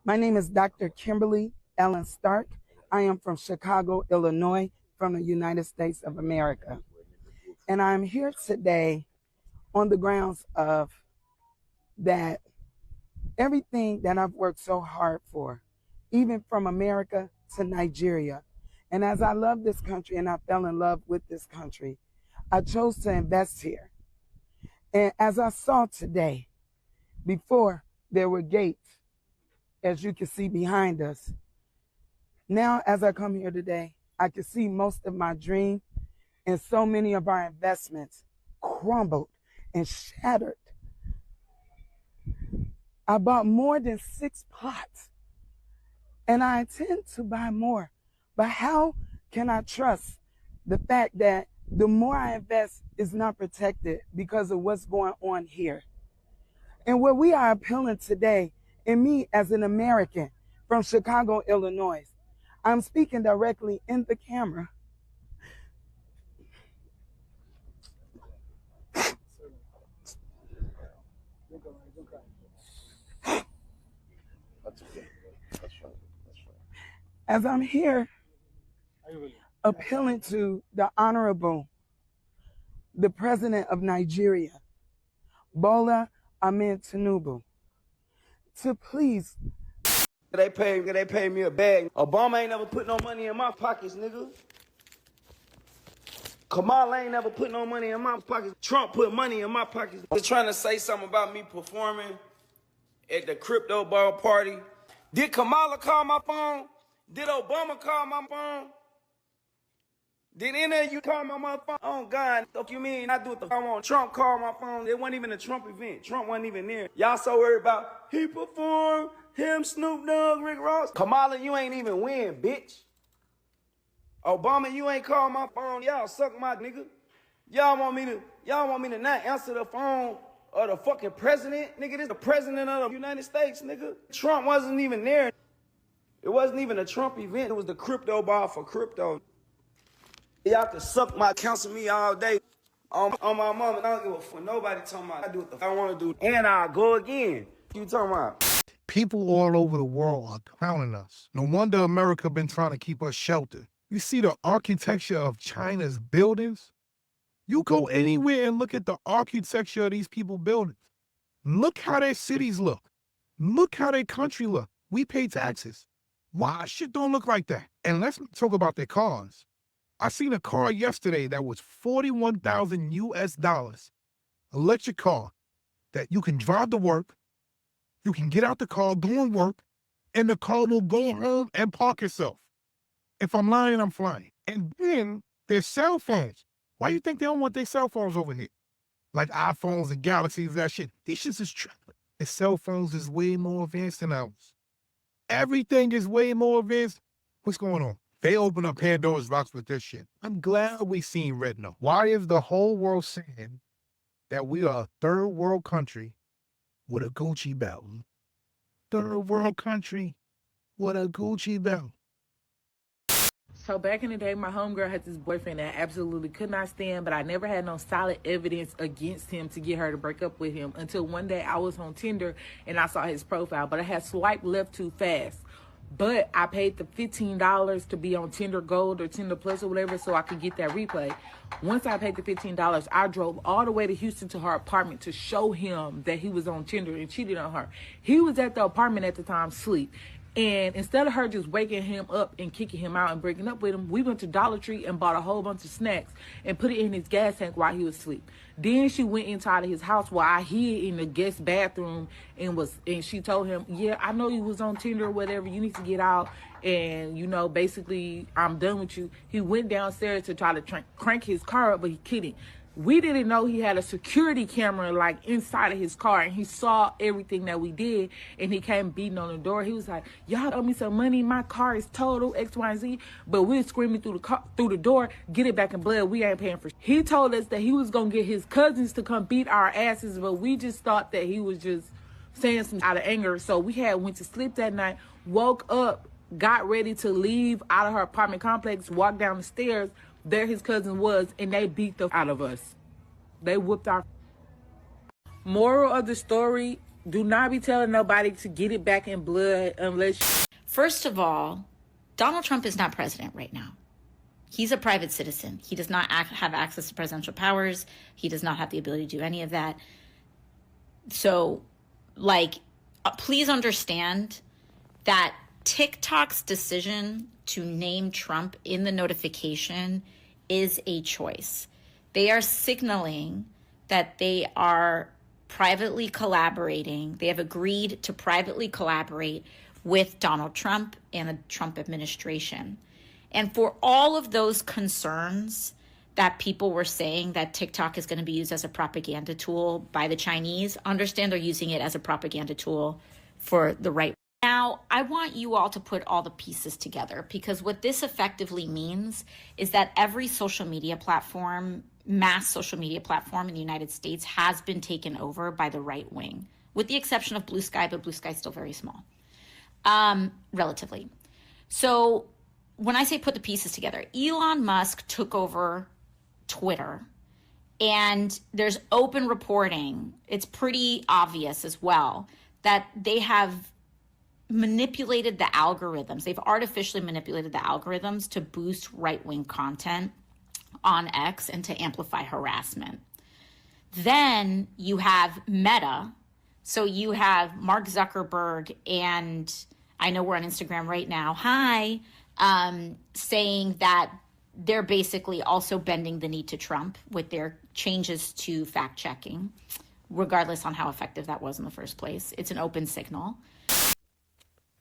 My name is Dr. Kimberly Ellen Stark. I am from Chicago, Illinois, from the United States of America. And I'm here today on the grounds of that everything that I've worked so hard for, even from America to Nigeria. And as I love this country and I fell in love with this country, I chose to invest here. And as I saw today, before there were gates, as you can see behind us. Now, as I come here today, I can see most of my dream and so many of our investments crumbled and shattered. I bought more than 6 plots, and I intend to buy more. But how can I trust the fact that the more I invest is not protected because of what's going on here? And what we are appealing today, and me as an American from Chicago, Illinois, I'm speaking directly in the camera. As I'm here appealing to the Honorable, the President of Nigeria, Bola Ahmed Tinubu, to please. They pay me a bag. Obama ain't never put no money in my pockets, nigga. Kamala ain't never put no money in my pockets. Trump put money in my pockets. Just trying to say something about me performing at the crypto ball party. Did Kamala call my phone? Did Obama call my phone? Did any of you call my motherphone? Oh, God, what you mean? I do what the fuck I want. Trump called my phone. It wasn't even a Trump event. Trump wasn't even there. Y'all so worried about he performed, him, Snoop Dogg, Rick Ross. Kamala, you ain't even win, bitch. Obama, you ain't called my phone. Y'all suck my nigga. Y'all want me to not answer the phone of the fucking president? Nigga, this the president of the United States, nigga. Trump wasn't even there. It wasn't even a Trump event. It was the crypto ball for crypto. Y'all can suck my counsel me all day on my mama. I don't give a fuck. Nobody talking about I do what the fuck I want to do. And I'll go again. You talking about? People all over the world are clowning us. No wonder America been trying to keep us sheltered. You see the architecture of China's buildings? You go anywhere and look at the architecture of these people's buildings. Look how their cities look. Look how their country look. We pay taxes. Why shit don't look like that? And let's talk about their cars. I seen a car yesterday that was $41,000 US, electric car, that you can drive to work, you can get out the car, go and work, and the car will go home and park itself. If I'm lying, I'm flying. And then there's cell phones. Why you think they don't want their cell phones over here? Like iPhones and Galaxies, that shit. These shits is tripping. The cell phones is way more advanced than ours. Everything is way more advanced. What's going on? They open up Pandora's box with this shit. I'm glad we seen Red Note. Why is the whole world saying that we are a third world country with a Gucci belt? Third world country with a Gucci belt. So back in the day, my homegirl had this boyfriend that I absolutely could not stand, but I never had no solid evidence against him to get her to break up with him until one day I was on Tinder and I saw his profile, but I had swiped left too fast. But I paid the $15 to be on Tinder Gold or Tinder Plus or whatever so I could get that replay. Once I paid the $15, I drove all the way to Houston to her apartment to show him that he was on Tinder and cheated on her. He was at the apartment at the time, asleep. And instead of her just waking him up and kicking him out and breaking up with him, we went to Dollar Tree and bought a whole bunch of snacks and put it in his gas tank while he was asleep. Then she went inside of his house while I hid in the guest bathroom and she told him, yeah, I know you was on Tinder or whatever. You need to get out. And, you know, basically, I'm done with you. He went downstairs to try to crank his car up, but he couldn't. We didn't know he had a security camera like inside of his car, and he saw everything that we did, and he came beating on the door. He was like, y'all owe me some money, my car is total, X, Y, and Z. But we were screaming through the door, get it back in blood, we ain't paying for it. He told us that he was gonna get his cousins to come beat our asses, but we just thought that he was just saying some out of anger. So we went to sleep that night, woke up, got ready to leave out of her apartment complex, walked down the stairs. There his cousin was, and they beat the out of us. They whooped our. Moral of the story, Do not be telling nobody to get it back in blood unless... First of all, Donald Trump is not president right now. He's a private citizen. He does not have access to presidential powers. He does not have the ability to do any of that. So, please understand that TikTok's decision to name Trump in the notification is a choice. They are signaling that they are privately collaborating. They have agreed to privately collaborate with Donald Trump and the Trump administration. And for all of those concerns that people were saying that TikTok is going to be used as a propaganda tool by the Chinese, understand they're using it as a propaganda tool for the right. Now, I want you all to put all the pieces together, because what this effectively means is that every social media platform, mass social media platform in the United States has been taken over by the right wing, with the exception of Blue Sky, but Blue Sky is still very small, relatively. So when I say put the pieces together, Elon Musk took over Twitter, and there's open reporting. It's pretty obvious as well that they have manipulated the algorithms. They've artificially manipulated the algorithms to boost right-wing content on X and to amplify harassment. Then you have Meta. So you have Mark Zuckerberg, and I know we're on Instagram right now, saying that they're basically also bending the knee to Trump with their changes to fact-checking, regardless on how effective that was in the first place. It's an open signal.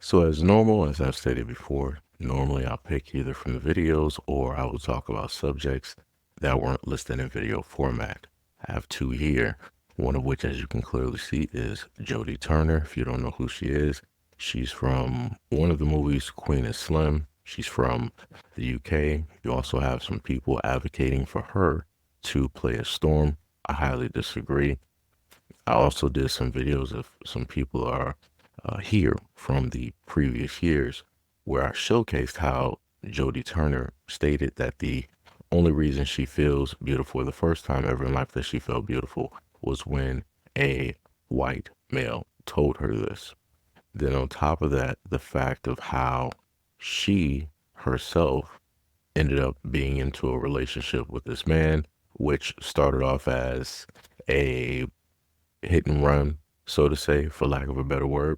So as normal, as I've stated before, normally I'll pick either from the videos or I will talk about subjects that weren't listed in video format. I have two here, one of which, as you can clearly see, is Jodie Turner. If you don't know who she is, she's from one of the movies, Queen and Slim. She's from the UK. You also have some people advocating for her to play a Storm. I highly disagree. I also did some videos of some people are here from the previous years where I showcased how Jodie Turner stated that the only reason she feels beautiful the first time ever in life that she felt beautiful was when a white male told her this. Then on top of that, the fact of how she herself ended up being into a relationship with this man, which started off as a hit and run, so to say, for lack of a better word.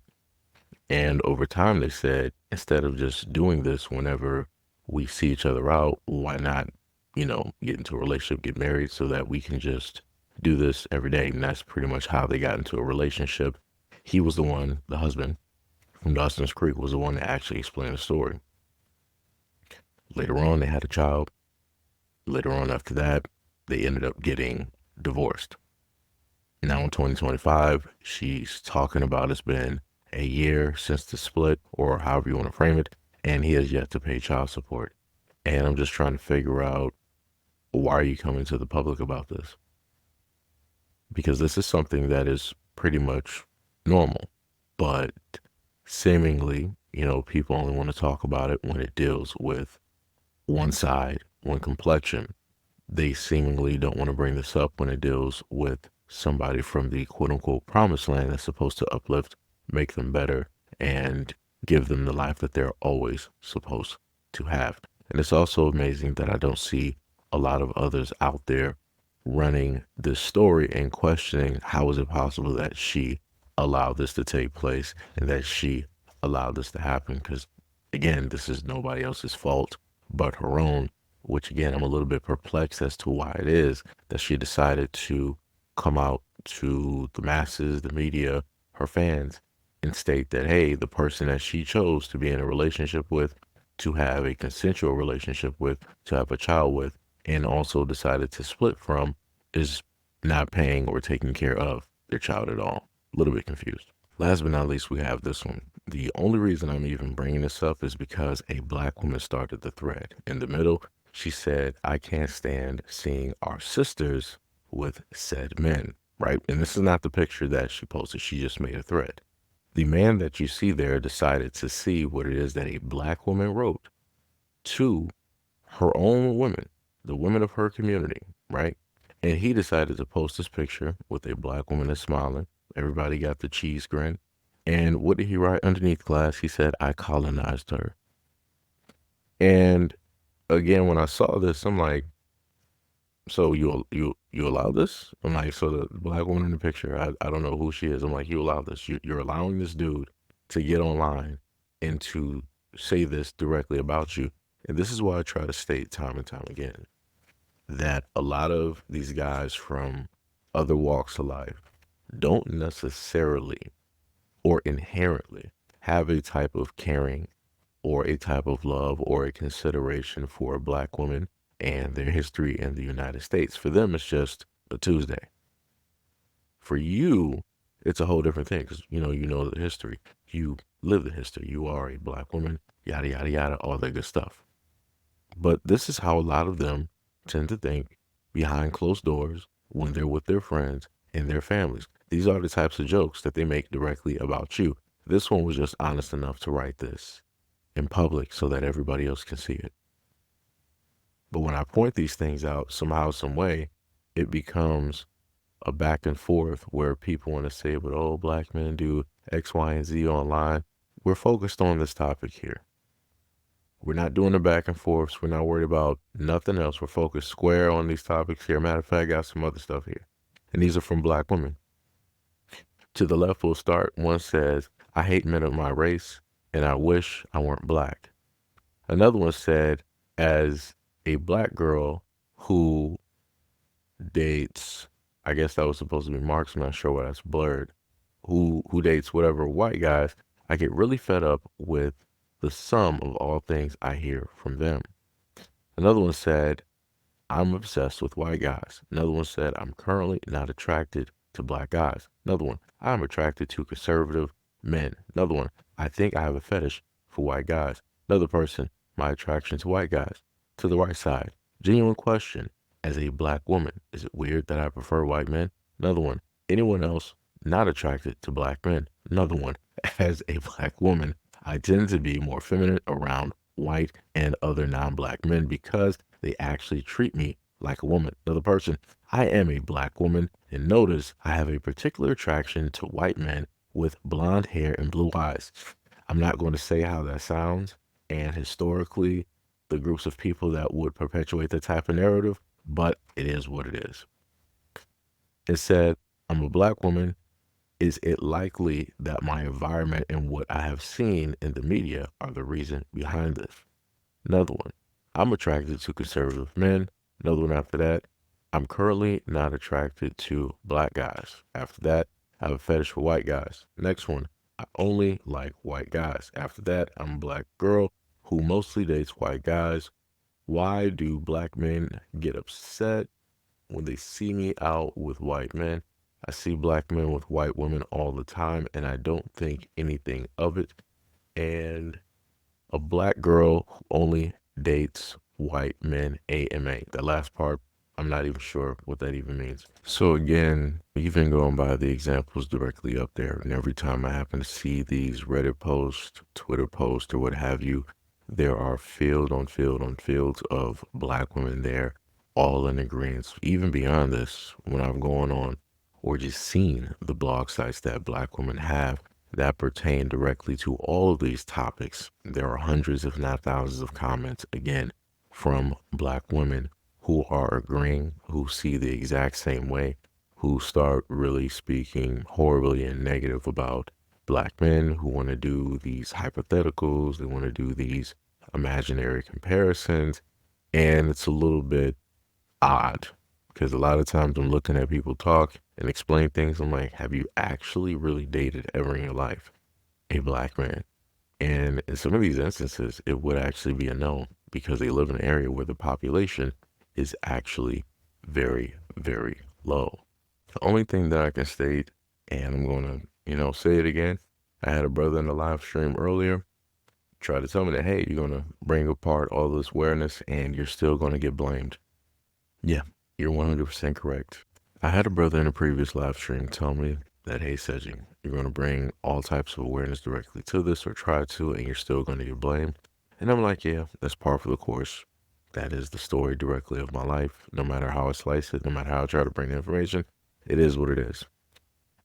And over time, they said, instead of just doing this whenever we see each other out, why not, get into a relationship, get married, so that we can just do this every day. And that's pretty much how they got into a relationship. He was the one, the husband from Dawson's Creek, was the one that actually explained the story. Later on, they had a child. Later on after that, they ended up getting divorced. Now in 2025, she's talking about it's been a year since the split, or however you want to frame it, and he has yet to pay child support. And I'm just trying to figure out, why are you coming to the public about this? Because this is something that is pretty much normal, but seemingly, people only want to talk about it when it deals with one side, one complexion. They seemingly don't want to bring this up when it deals with somebody from the quote-unquote promised land that's supposed to uplift, make them better, and give them the life that they're always supposed to have. And it's also amazing that I don't see a lot of others out there running this story and questioning how is it possible that she allowed this to take place and that she allowed this to happen. Because again, this is nobody else's fault but her own, which again, I'm a little bit perplexed as to why it is that she decided to come out to the masses, the media, her fans, and state that, hey, the person that she chose to be in a relationship with, to have a consensual relationship with, to have a child with, and also decided to split from, is not paying or taking care of their child at all. A little bit confused. Last but not least, we have this one. The only reason I'm even bringing this up is because a black woman started the thread. In the middle, she said, I can't stand seeing our sisters with said men, right? And this is not the picture that she posted. She just made a thread. The man that you see there decided to see what it is that a black woman wrote to her own women, the women of her community, right? And he decided to post this picture with a black woman that's smiling, Everybody got the cheese grin. And what did he write underneath class? He said, I colonized her. And again, when I saw this, I'm like, so you allow this? I'm like, so the black woman in the picture, I don't know who she is. I'm like, you allow this? You're allowing this dude to get online and to say this directly about you. And this is why I try to state time and time again that a lot of these guys from other walks of life don't necessarily or inherently have a type of caring or a type of love or a consideration for a black woman and their history in the United States. For them, it's just a Tuesday. For you, it's a whole different thing because you know the history. You live the history. You are a black woman, yada, yada, yada, all that good stuff. But this is how a lot of them tend to think behind closed doors when they're with their friends and their families. These are the types of jokes that they make directly about you. This one was just honest enough to write this in public so that everybody else can see it. But when I point these things out, somehow, some way, it becomes a back and forth where people want to say, but oh, black men do X, Y, and Z online. We're focused on this topic here. We're not doing the back and forths. We're not worried about nothing else. We're focused square on these topics here. Matter of fact, I got some other stuff here. And these are from black women. To the left, we'll start. One says, I hate men of my race, and I wish I weren't black. Another one said, as a black girl who dates, I guess that was supposed to be Marks, I'm not sure why that's blurred, who dates whatever white guys, I get really fed up with the sum of all things I hear from them. Another one said, I'm obsessed with white guys. Another one said, I'm currently not attracted to black guys. Another one, I'm attracted to conservative men. Another one, I think I have a fetish for white guys. Another person, my attraction to white guys. To the right side, genuine question, as a black woman, is it weird that I prefer white men? Another one, anyone else not attracted to black men? Another one, as a black woman, I tend to be more feminine around white and other non-black men because they actually treat me like a woman. Another person, I am a black woman, and notice I have a particular attraction to white men with blonde hair and blue eyes. I'm not going to say how that sounds, and historically, the groups of people that would perpetuate that type of narrative, but it is what it is. It said, I'm a black woman. Is it likely that my environment and what I have seen in the media are the reason behind this? Another one, I'm attracted to conservative men. Another one after that, I'm currently not attracted to black guys. After that, I have a fetish for white guys. Next one, I only like white guys. After that, I'm a black girl who mostly dates white guys. Why do black men get upset when they see me out with white men? I see black men with white women all the time, and I don't think anything of it. And a black girl who only dates white men, AMA. That last part, I'm not even sure what that even means. So again, even going by the examples directly up there, and every time I happen to see these Reddit posts, Twitter posts, or what have you, there are field on fields of black women there, all in agreement. Even beyond this, when I've gone on or just seen the blog sites that black women have that pertain directly to all of these topics, there are hundreds, if not thousands, of comments, again, from black women who are agreeing, who see the exact same way, who start really speaking horribly and negative about black men, who want to do these hypotheticals, they want to do these imaginary comparisons, and it's a little bit odd because a lot of times I'm looking at people talk and explain things, I'm like, have you actually really dated ever in your life a black man? And in some of these instances, it would actually be a no because they live in an area where the population is actually very, very low. The only thing that I can state, and I'm going to, say it again, I had a brother in the live stream earlier try to tell me that, hey, you're going to bring apart all this awareness and you're still going to get blamed. Yeah, you're 100% correct. I had a brother in a previous live stream tell me that, hey, Seiji, you're going to bring all types of awareness directly to this or try to, and you're still going to get blamed. And I'm like, yeah, that's par for the course. That is the story directly of my life. No matter how I slice it, no matter how I try to bring the information, it is what it is.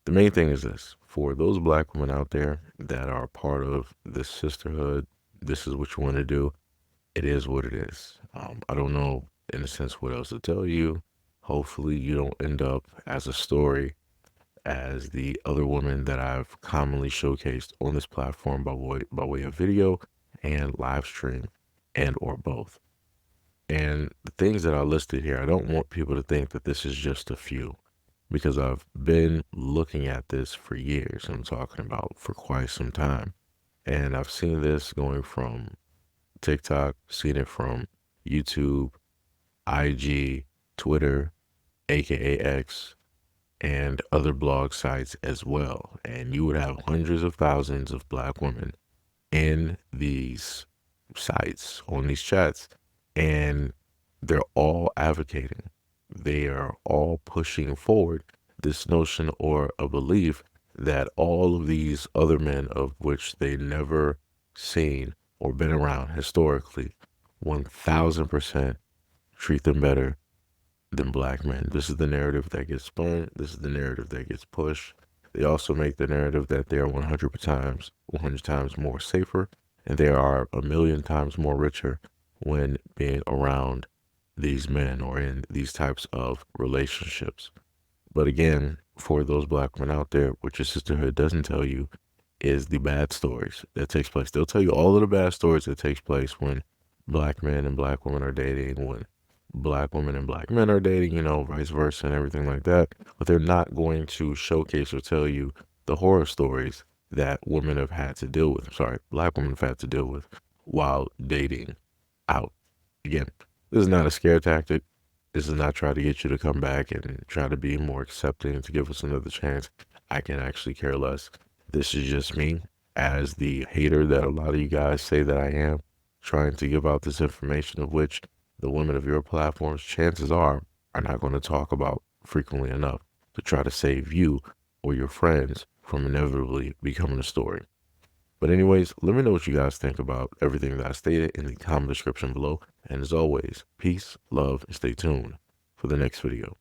The main thing is this: for those black women out there that are part of this sisterhood, this is what you want to do. It is what it is. I don't know, in a sense, what else to tell you. Hopefully, you don't end up as a story as the other women that I've commonly showcased on this platform by way of video and live stream, and or both. And the things that I listed here, I don't want people to think that this is just a few, because I've been looking at this for years. I'm talking about for quite some time. And I've seen this going from TikTok, seen it from YouTube, IG, Twitter, aka X, and other blog sites as well. And you would have hundreds of thousands of black women in these sites, on these chats, and they're all advocating. They are all pushing forward this notion or a belief that all of these other men, of which they never seen or been around historically, 1000% treat them better than black men. This is the narrative that gets spun. This is the narrative that gets pushed. They also make the narrative that they are 100 times more safer, and they are 1,000,000 times more richer when being around these men or in these types of relationships. But again, for those black men out there, what your sisterhood doesn't tell you is the bad stories that takes place. They'll tell you all of the bad stories that takes place when black men and black women are dating, when black women and black men are dating, you know, vice versa and everything like that. But they're not going to showcase or tell you the horror stories that women have had to deal with. Black women have had to deal with while dating out. Again, this is not a scare tactic. This is not try to get you to come back and try to be more accepting, to give us another chance. I can actually care less. This is just me, as the hater that a lot of you guys say that I am, trying to give out this information, of which the women of your platforms, chances are not going to talk about frequently enough to try to save you or your friends from inevitably becoming a story. But anyways, let me know what you guys think about everything that I stated in the comment description below. And as always, peace, love, and stay tuned for the next video.